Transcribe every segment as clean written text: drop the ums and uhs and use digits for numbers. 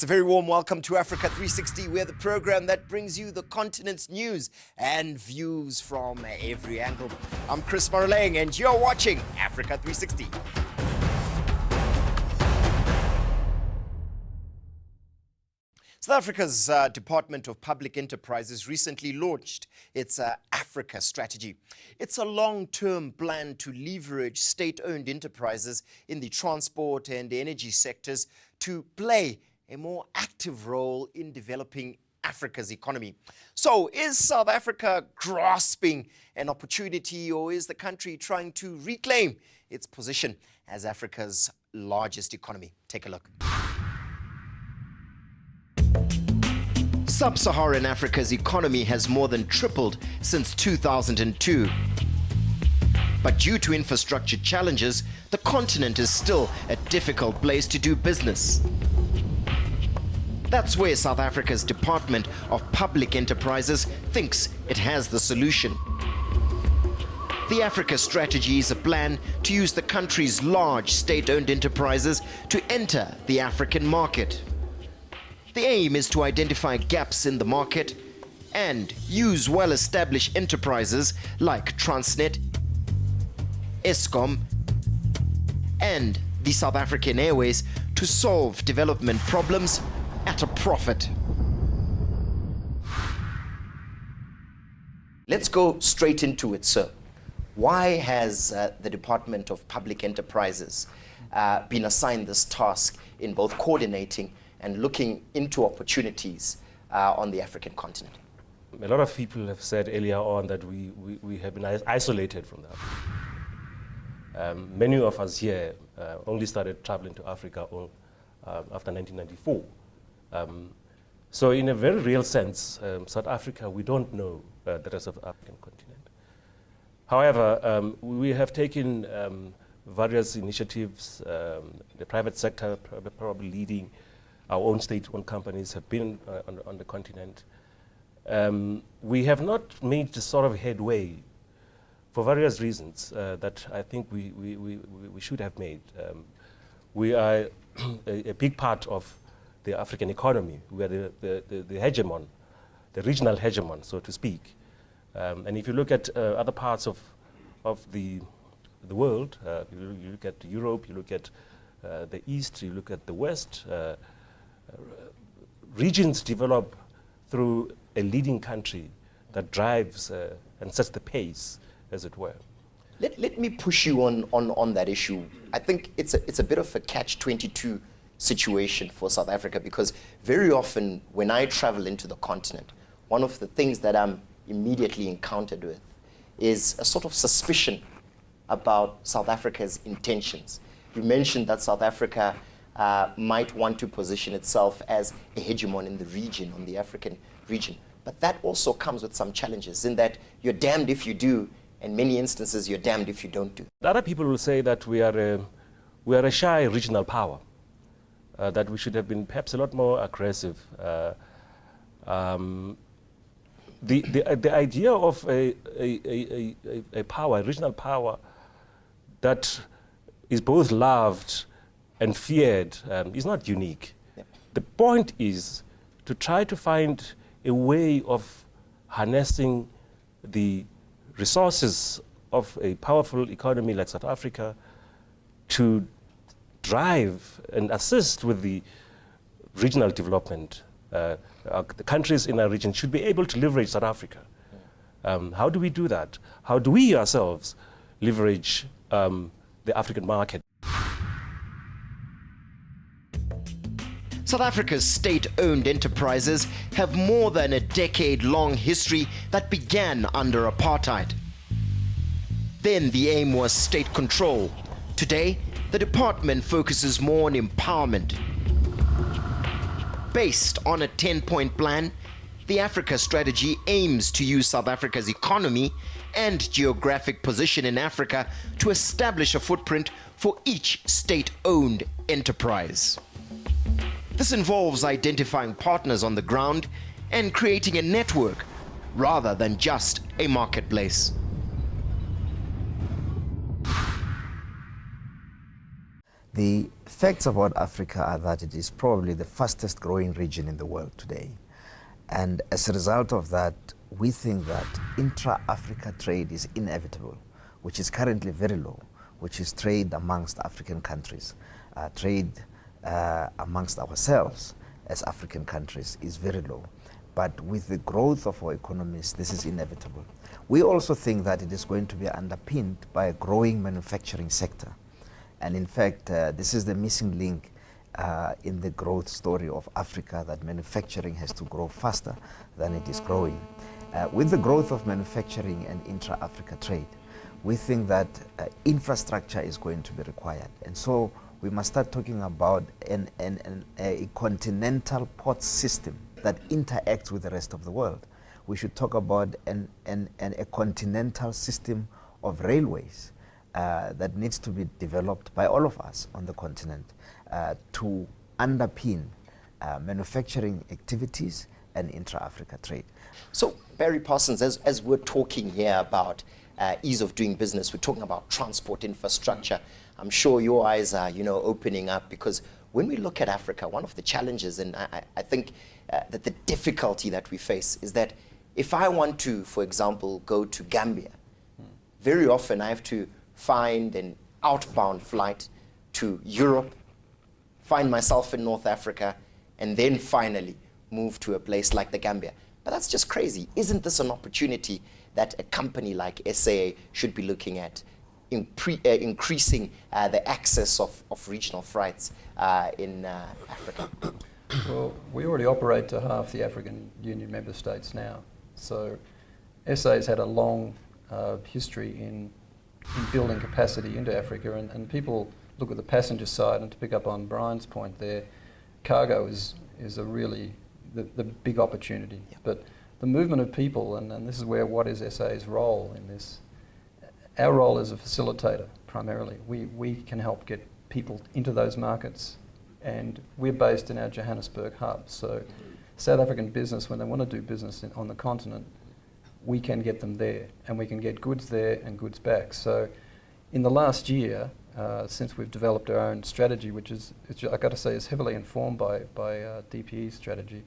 very warm welcome to Africa 360. We're the program that brings you the continent's news and views from every angle. I'm Chris Maroleng and you're watching Africa 360. South Africa's Department of Public Enterprises recently launched its Africa strategy. It's a long-term plan to leverage state-owned enterprises in the transport and energy sectors to play a more active role in developing Africa's economy. So, is South Africa grasping an opportunity, or is the country trying to reclaim its position as Africa's largest economy? Take a look. Sub-Saharan Africa's economy has more than tripled since 2002. But due to infrastructure challenges, the continent is still a difficult place to do business. That's where South Africa's Department of Public Enterprises thinks it has the solution. The Africa strategy is a plan to use the country's large state-owned enterprises to enter the African market. The aim is to identify gaps in the market and use well-established enterprises like Transnet, Eskom, and the South African Airways to solve development problems at a profit. Let's go straight into it, sir. Why has the Department of Public Enterprises been assigned this task in both coordinating and looking into opportunities on the African continent? A lot of people have said earlier on that we have been isolated from that. Many of us here only started traveling to Africa after 1994. So in a very real sense, South Africa, we don't know the rest of the African continent. However, we have taken various initiatives, the private sector probably leading, our own state-owned companies have been on the continent. We have not made the sort of headway for various reasons that I think we should have made. We are a big part of the African economy. We are the hegemon, the regional hegemon, so to speak. And if you look at other parts of the world, you look at Europe, you look at the East, you look at the West, regions develop through a leading country that drives and sets the pace, as it were. Let me push you on that issue. I think it's a bit of a catch-22 situation for South Africa, because very often when I travel into the continent, one of the things that I'm immediately encountered with is a sort of suspicion about South Africa's intentions. You mentioned that South Africa might want to position itself as a hegemon in the region, on the African region. But that also comes with some challenges, in that you're damned if you do, and many instances you're damned if you don't do. Other people will say that we are a shy regional power, that we should have been perhaps a lot more aggressive. The idea of a power, a regional power, that is both loved and feared is not unique. Yep. The point is to try to find a way of harnessing the resources of a powerful economy like South Africa to drive and assist with the regional development. The countries in our region should be able to leverage South Africa. How do we do that? How do we ourselves leverage the African market? South Africa's state-owned enterprises have more than a decade-long history that began under apartheid. Then the aim was state control. Today, the department focuses more on empowerment. Based on a 10-point plan, the Africa strategy aims to use South Africa's economy and geographic position in Africa to establish a footprint for each state-owned enterprise. This involves identifying partners on the ground and creating a network rather than just a marketplace. The facts about Africa are that it is probably the fastest growing region in the world today. And as a result of that, we think that intra-Africa trade is inevitable, which is currently very low, which is trade amongst African countries. Trade amongst ourselves as African countries is very low. But with the growth of our economies, this is inevitable. We also think that it is going to be underpinned by a growing manufacturing sector. And in fact, this is the missing link in the growth story of Africa, that manufacturing has to grow faster than it is growing. With the growth of manufacturing and intra-Africa trade, we think that infrastructure is going to be required. And so we must start talking about a continental port system that interacts with the rest of the world. We should talk about a continental system of railways that needs to be developed by all of us on the continent to underpin manufacturing activities and intra-Africa trade. So, Barry Parsons, as we're talking here about ease of doing business, we're talking about transport infrastructure. I'm sure your eyes are, opening up, because when we look at Africa, one of the challenges, and I think that the difficulty that we face is that if I want to, for example, go to Gambia, very often I have to find an outbound flight to Europe, find myself in North Africa, and then finally move to a place like the Gambia. But that's just crazy. Isn't this an opportunity that a company like SAA should be looking at, increasing the access of regional freights in Africa? Well, we already operate to half the African Union member states now. So SA has had a long history in building capacity into Africa, and people look at the passenger side, and to pick up on Brian's point there, cargo is a really the big opportunity. Yep. But the movement of people, and this is where what is SA's role in this? Our role is a facilitator primarily. We can help get people into those markets, and we're based in our Johannesburg hub. So South African business, when they want to do business on the continent, we can get them there, and we can get goods there and goods back. So in the last year, since we've developed our own strategy, which is, I've got to say, is heavily informed by DPE's strategy,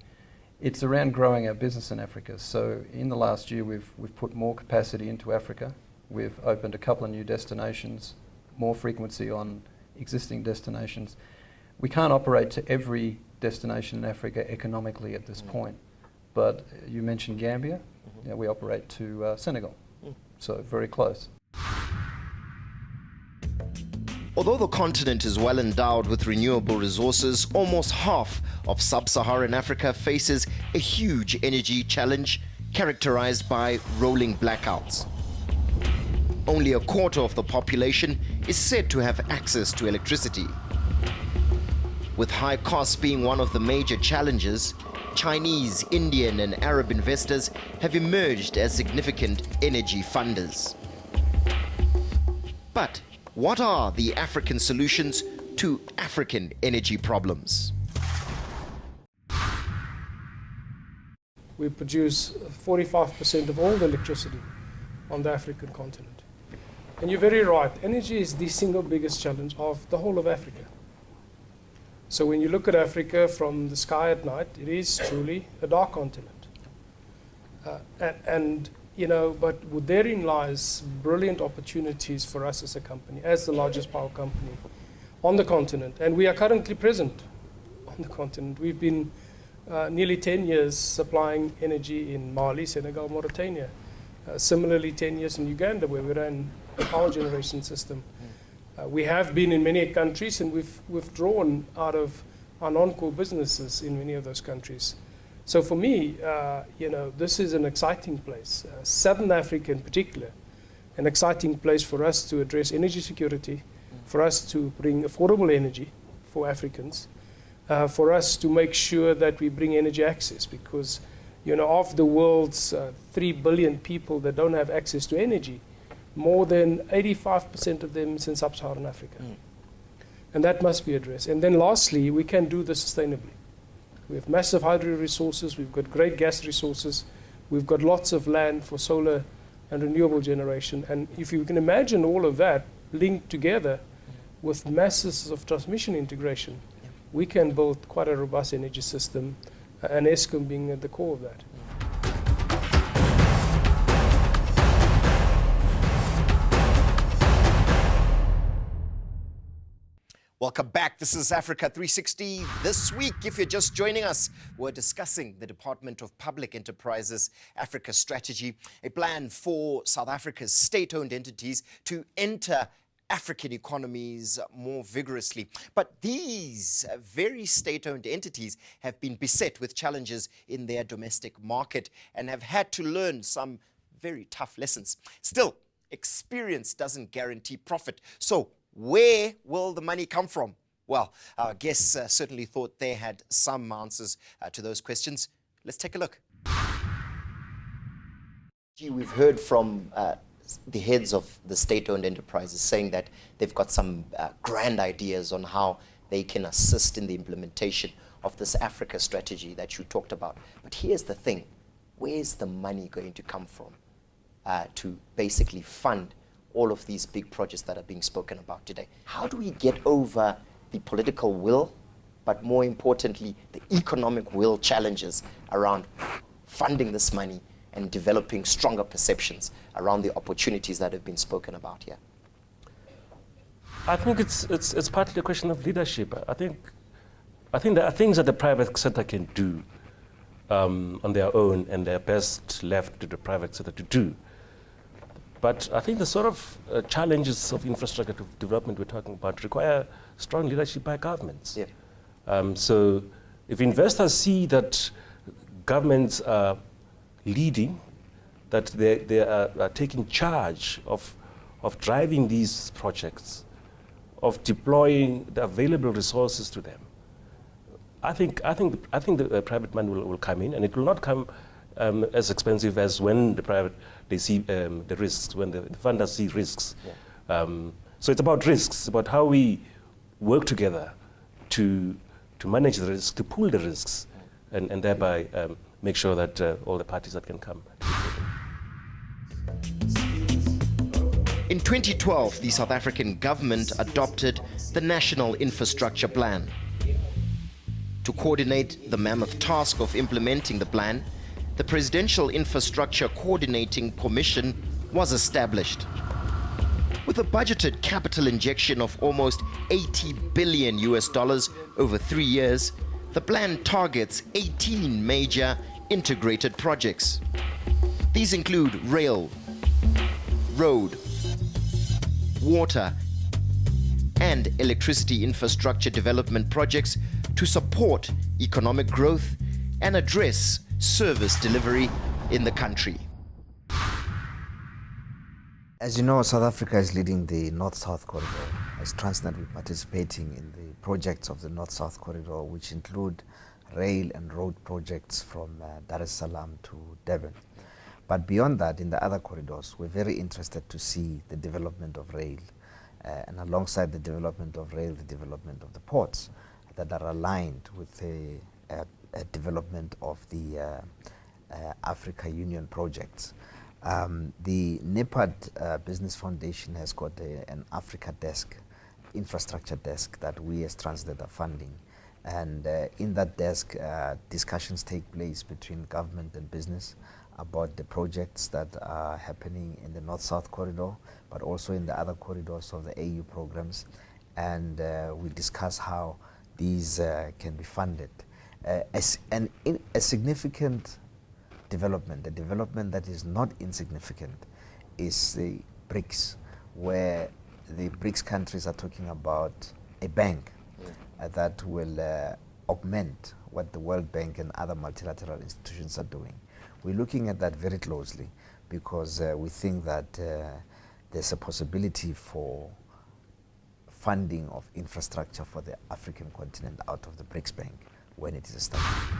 it's around growing our business in Africa. So in the last year, we've put more capacity into Africa. We've opened a couple of new destinations, more frequency on existing destinations. We can't operate to every destination in Africa economically at this point, but you mentioned Gambia. We operate to Senegal, so very close. Although the continent is well endowed with renewable resources, almost half of sub-Saharan Africa faces a huge energy challenge characterized by rolling blackouts. Only a quarter of the population is said to have access to electricity. With high costs being one of the major challenges, Chinese, Indian and Arab investors have emerged as significant energy funders. But what are the African solutions to African energy problems? We produce 45% of all the electricity on the African continent. And you're very right, energy is the single biggest challenge of the whole of Africa. So when you look at Africa from the sky at night, it is truly a dark continent. But therein lies brilliant opportunities for us as a company, as the largest power company on the continent. And we are currently present on the continent. We've been nearly 10 years supplying energy in Mali, Senegal, Mauritania. Similarly, 10 years in Uganda, where we ran a power generation system. We have been in many countries, and we've withdrawn out of our non-core businesses in many of those countries. So for me, this is an exciting place. Southern Africa in particular, an exciting place for us to address energy security, for us to bring affordable energy for Africans, for us to make sure that we bring energy access, because of the world's 3 billion people that don't have access to energy, more than 85% of them is in Sub-Saharan Africa. And that must be addressed. And then lastly, we can do this sustainably. We have massive hydro resources, we've got great gas resources, we've got lots of land for solar and renewable generation. And if you can imagine all of that linked together, with masses of transmission integration, we can build quite a robust energy system, and Eskom being at the core of that. Welcome back. This is Africa 360. This week, if you're just joining us, we're discussing the Department of Public Enterprises Africa Strategy, a plan for South Africa's state-owned entities to enter African economies more vigorously. But these very state-owned entities have been beset with challenges in their domestic market and have had to learn some very tough lessons. Still, experience doesn't guarantee profit. So, where will the money come from? Well, our guests certainly thought they had some answers to those questions. Let's take a look. We've heard from the heads of the state-owned enterprises saying that they've got some grand ideas on how they can assist in the implementation of this Africa strategy that you talked about. But here's the thing. Where's the money going to come from to basically fund all of these big projects that are being spoken about today? How do we get over the political will, but more importantly, the economic will challenges around funding this money and developing stronger perceptions around the opportunities that have been spoken about here? I think it's partly a question of leadership. I think there are things that the private sector can do on their own, and they're best left to the private sector to do. But I think the sort of challenges of infrastructure development we're talking about require strong leadership by governments. Yeah. So if investors see that governments are leading, that they are taking charge of driving these projects, of deploying the available resources to them, I think the private money will come in, and it will not come as expensive as when they see the risks, when the funders see risks. Yeah. So it's about risks, it's about how we work together to manage the risks, to pool the risks, and thereby make sure that all the parties that can come. In 2012, the South African government adopted the National Infrastructure Plan. To coordinate the mammoth task of implementing the plan, the Presidential Infrastructure Coordinating Commission was established. With a budgeted capital injection of almost $80 billion over 3 years, the plan targets 18 major integrated projects. These include rail, road, water, and electricity infrastructure development projects to support economic growth and address service delivery in the country. As you know, South Africa is leading the North-South Corridor. As Transnet, we're participating in the projects of the North-South Corridor, which include rail and road projects from Dar es Salaam to Durban. But beyond that, in the other corridors, we're very interested to see the development of rail, and alongside the development of rail, the development of the ports that are aligned with the development of the Africa Union projects. The NEPAD Business Foundation has got an Africa desk, infrastructure desk, that we as Transnet are funding. And in that desk, discussions take place between government and business about the projects that are happening in the North-South Corridor, but also in the other corridors of the AU programs. And we discuss how these can be funded. A significant development, a development that is not insignificant, is the BRICS, where the BRICS countries are talking about a bank that will augment what the World Bank and other multilateral institutions are doing. We're looking at that very closely because we think that there's a possibility for funding of infrastructure for the African continent out of the BRICS Bank when it is established.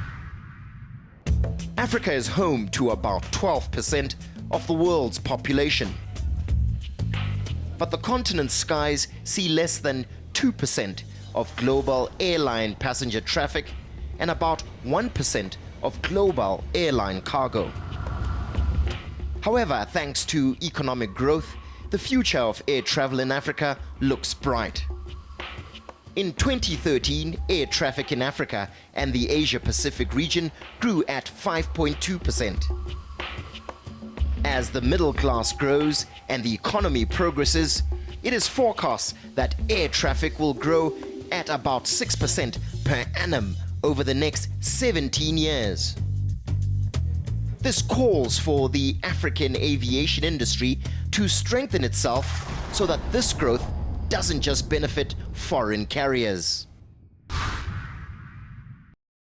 Africa is home to about 12% of the world's population. But the continent's skies see less than 2% of global airline passenger traffic and about 1% of global airline cargo. However, thanks to economic growth, the future of air travel in Africa looks bright. In 2013, air traffic in Africa and the Asia-Pacific region grew at 5.2%. As the middle class grows and the economy progresses, it is forecast that air traffic will grow at about 6% per annum over the next 17 years. This calls for the African aviation industry to strengthen itself so that this growth doesn't just benefit foreign carriers.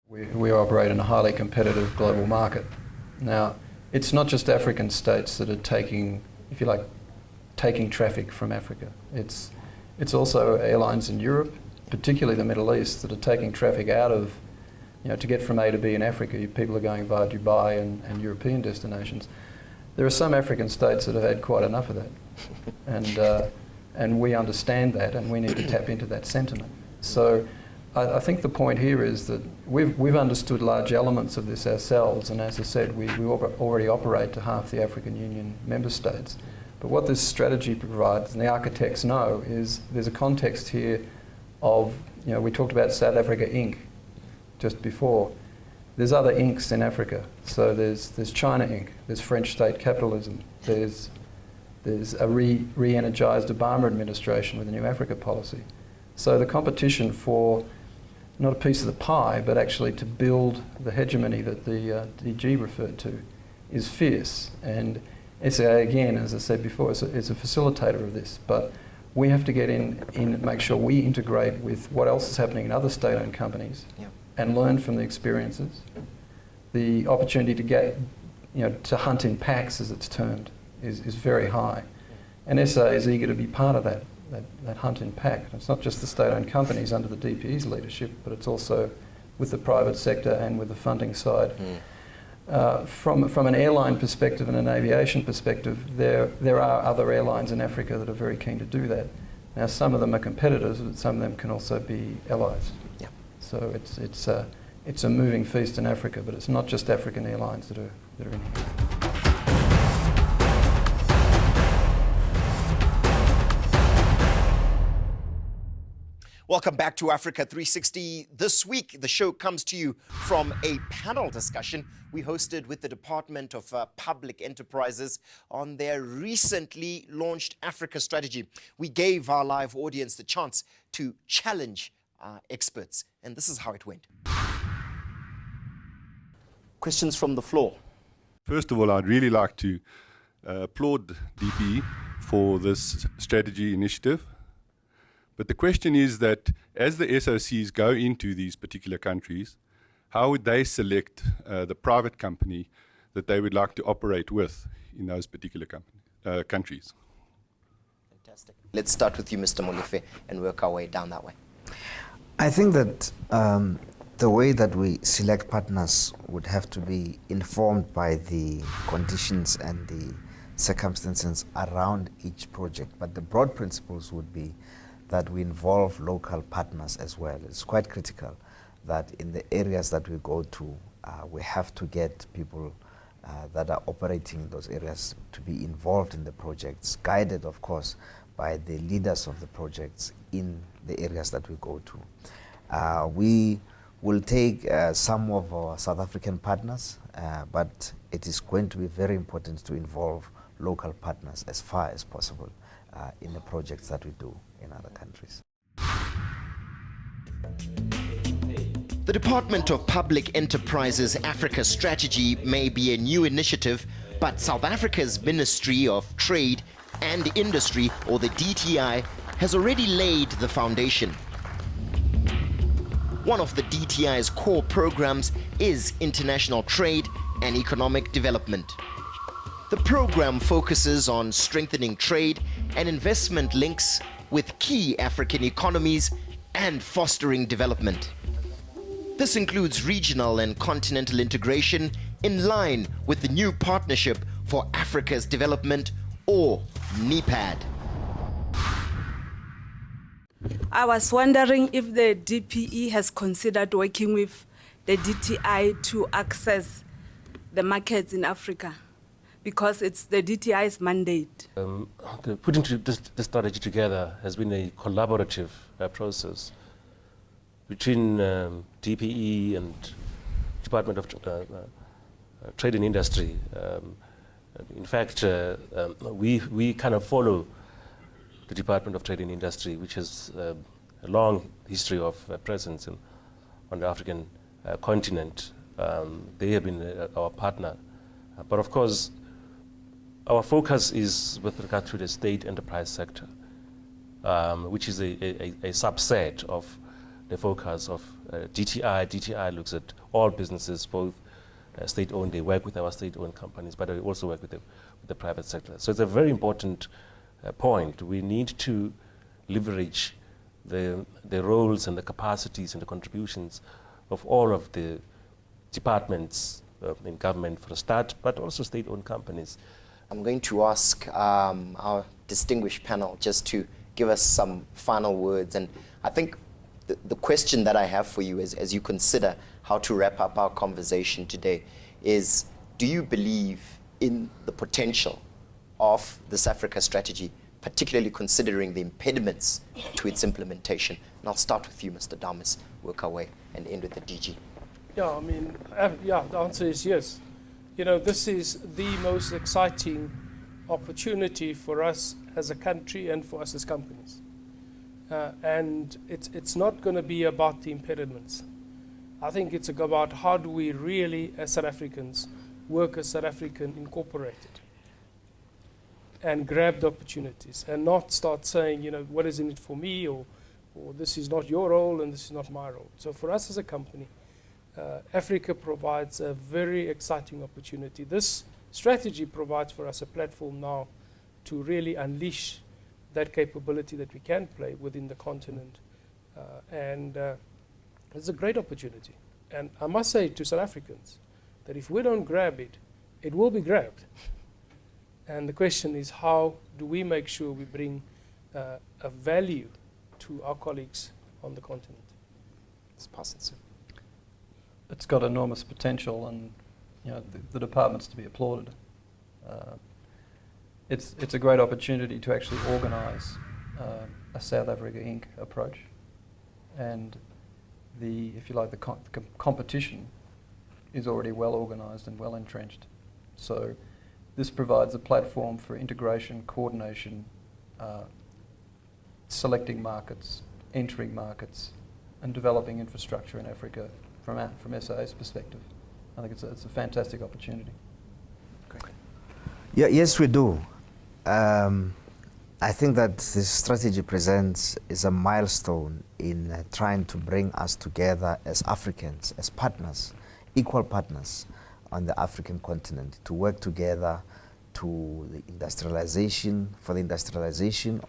We operate in a highly competitive global market. Now, it's not just African states that are taking, if you like, taking traffic from Africa. It's also airlines in Europe, particularly the Middle East, that are taking traffic out of, to get from A to B in Africa. People are going via Dubai and European destinations. There are some African states that have had quite enough of that. And we understand that, and we need to tap into that sentiment. So I think the point here is that we've understood large elements of this ourselves, and as I said, we already operate to half the African Union member states. But what this strategy provides, and the architects know, is there's a context here of, we talked about South Africa Inc. just before. There's other Incs in Africa. So there's China Inc., there's French state capitalism, there's a re-energised Obama administration with a new Africa policy. So the competition for not a piece of the pie, but actually to build the hegemony that the DG referred to is fierce. And SA, again, as I said before, is a facilitator of this. But we have to get in and make sure we integrate with what else is happening in other state-owned companies and learn from the experiences. The opportunity to get, to hunt in packs, as it's termed, is very high. And SA is eager to be part of that hunt in pack. And it's not just the state-owned companies under the DPE's leadership, but it's also with the private sector and with the funding side. From an airline perspective and an aviation perspective, there are other airlines in Africa that are very keen to do that. Now, some of them are competitors, but some of them can also be allies. Yeah. So it's a moving feast in Africa, but it's not just African airlines that are in here. Welcome back to Africa 360. This week, the show comes to you from a panel discussion we hosted with the Department of Public Enterprises on their recently launched Africa strategy. We gave our live audience the chance to challenge experts, and this is how it went. Questions from the floor. First of all, I'd really like to applaud DPE for this strategy initiative. But the question is that as the SOCs go into these particular countries, how would they select the private company that they would like to operate with in those particular countries? Fantastic. Let's start with you, Mr. Molefe, and work our way down that way. I think that the way that we select partners would have to be informed by the conditions and the circumstances around each project. But the broad principles would be that we involve local partners as well. It's quite critical that in the areas that we go to, we have to get people that are operating in those areas to be involved in the projects, guided, of course, by the leaders of the projects in the areas that we go to. We will take some of our South African partners, but it is going to be very important to involve local partners as far as possible in the projects that we do in other countries. The Department of Public Enterprises Africa strategy may be a new initiative, but South Africa's Ministry of Trade and Industry, or the DTI, has already laid the foundation. One of the DTI's core programs is international trade and economic development. The program focuses on strengthening trade and investment links with key African economies and fostering development. This includes regional and continental integration in line with the new Partnership for Africa's Development, or NEPAD. I was wondering if the DPE has considered working with the DTI to access the markets in Africa, because it's the DTI's mandate. Putting this strategy together has been a collaborative process between DPE and Department of Trade and Industry. In fact, we kind of follow the Department of Trade and Industry, which has a long history of presence on the African continent. They have been our partner. But of course, our focus is with regard to the state enterprise sector, which is a subset of the focus of DTI. DTI looks at all businesses, both state-owned. They work with our state-owned companies, but they also work with the private sector. So it's a very important point. We need to leverage the roles and the capacities and the contributions of all of the departments in government for a start, but also state-owned companies. I'm going to ask our distinguished panel just to give us some final words. And I think the question that I have for you is, as you consider how to wrap up our conversation today, is do you believe in the potential of this Africa strategy, particularly considering the impediments to its implementation? And I'll start with you, Mr. Damas, work our way and end with the DG. Yeah, I mean, the answer is yes. You know, this is the most exciting opportunity for us as a country and for us as companies. And it's not going to be about the impediments. I think it's about how do we really, as South Africans, work as South African Incorporated and grab the opportunities and not start saying, you know, what is in it for me, or this is not your role and this is not my role. So for us as a company, Africa provides a very exciting opportunity. This strategy provides for us a platform now to really unleash that capability that we can play within the continent. It's a great opportunity. And I must say to South Africans that if we don't grab it, it will be grabbed. And the question is, how do we make sure we bring a value to our colleagues on the continent? It's possible. It's got enormous potential, and you know the department's to be applauded. It's a great opportunity to actually organise a South Africa Inc. approach, and if you like, the competition is already well organised and well entrenched. So this provides a platform for integration, coordination, selecting markets, entering markets, and developing infrastructure in Africa from SA's perspective. I think it's a fantastic opportunity. Great. Yeah, yes, we do. I think that this strategy presents is a milestone in trying to bring us together as Africans, as partners, equal partners on the African continent, to work together for the industrialization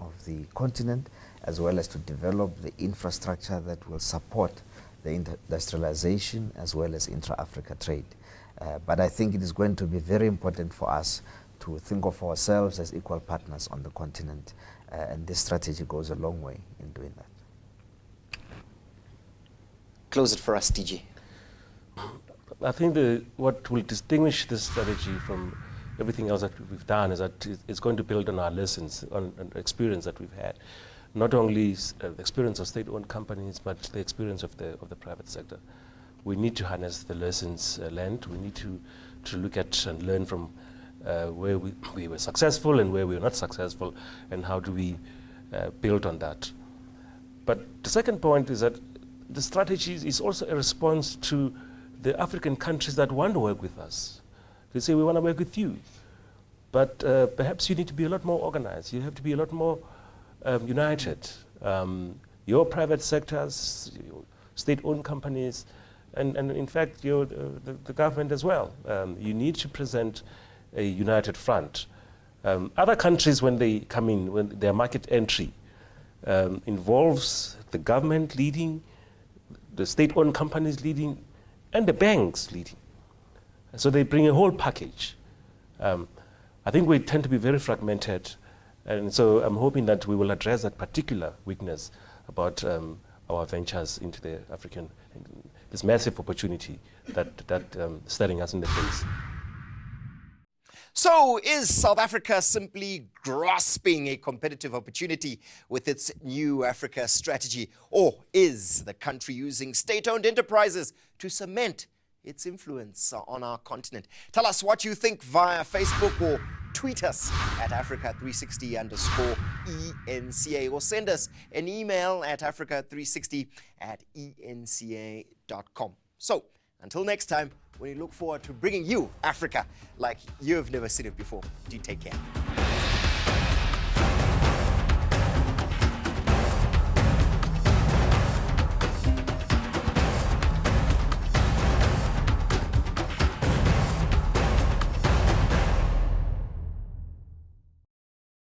of the continent, as well as to develop the infrastructure that will support the industrialization as well as intra-Africa trade. But I think it is going to be very important for us to think of ourselves as equal partners on the continent, and this strategy goes a long way in doing that. Close it for us, DG. I think what will distinguish this strategy from everything else that we've done is that it's going to build on our lessons, on experience that we've had. Not only the experience of state-owned companies, but the experience of the private sector. We need to harness the lessons learned. We need to look at and learn from where we were successful and where we were not successful, and how do we build on that. But the second point is that the strategy is also a response to the African countries that want to work with us. They say, we want to work with you, but perhaps you need to be a lot more organized. You have to be a lot more united. Your private sectors, your state-owned companies, and in fact the government as well. You need to present a united front. Other countries, when they come in, when their market entry involves the government leading, the state-owned companies leading, and the banks leading. So they bring a whole package. I think we tend to be very fragmented, and so I'm hoping that we will address that particular weakness about our ventures into the African, this massive opportunity that staring us in the face. So, is South Africa simply grasping a competitive opportunity with its new Africa strategy? Or is the country using state-owned enterprises to cement its influence on our continent? Tell us what you think via Facebook or tweet us at Africa360_ENCA or send us an email at Africa360@enca.com. So, until next time, we look forward to bringing you Africa like you've never seen it before. Do take care.